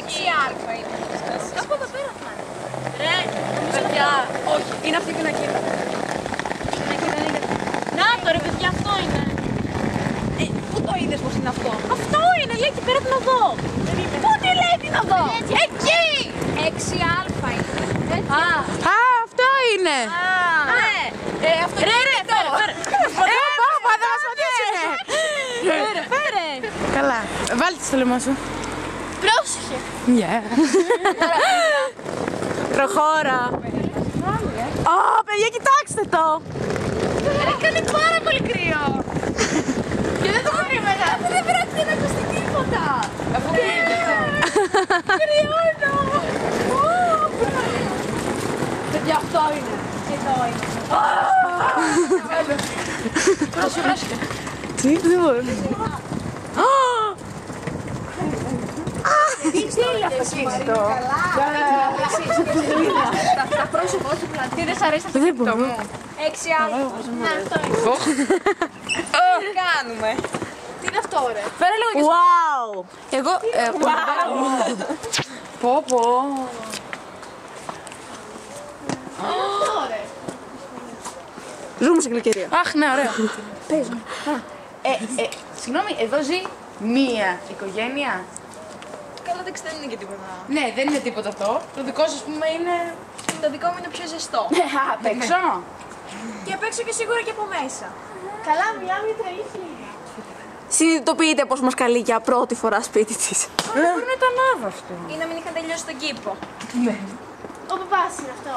6α είναι. Από εδώ πέρα θα είναι. Ρε, παιδιά, όχι, είναι αυτή η πινακίδα. Να το ρε παιδιά, αυτό είναι. Πού το είδες πως είναι αυτό? Αυτό είναι, λέει εκεί πέρα την οδό. Πού τη λέει την οδό? Εκεί! 6α είναι. Α, αυτό είναι! Ναι, αυτό είναι το. Πάπα, θα μας πατήσουνε! Φέρε. Καλά, βάλτε στο λαιμό σου. Πρόσεχε. Προχώρα. Παιδιά, κοιτάξτε το! Έκανε πάρα πολύ κρύο. Και δεν το περίμενα. Αφού δεν πρόκειται να ακουστεί τίποτα. Αφού κρυώνω. Παιδιά, αυτό είναι. Εδώ είναι. Πρόσεχε. Τι, δεν μπορώ. Τι είναι αυτό το τα πρόσωπα, όχι πλάτη. Τι δεν σ' αρέσει αυτό Δεν μπορώ. 6α. Ναι, αυτό είναι. Τι κάνουμε? Τι είναι αυτό ρε? Φέρε λίγο και Wow! εγώ... Πω πω. Ζούμε σε γλυκερία. Αχ, ναι, ωραίο. Πες μου. Συγγνώμη, εδώ ζει μία οικογένεια. Καλά, δεν ξέρω, δεν είναι και τίποτα. Ναι, δεν είναι τίποτα αυτό. Το δικό σας, ας πούμε, είναι... Το δικό μου είναι πιο ζεστό. Απ' έξω. Και απ' έξω και σίγουρα και από μέσα. Καλά, μιλάμε για τρελή φίλη. Συνειδητοποιείτε πως μας καλεί για πρώτη φορά σπίτι της. Μπορεί να ήταν άβαυτο. Ή να μην είχαν τελειώσει τον κήπο. Ο παπάς είναι αυτό.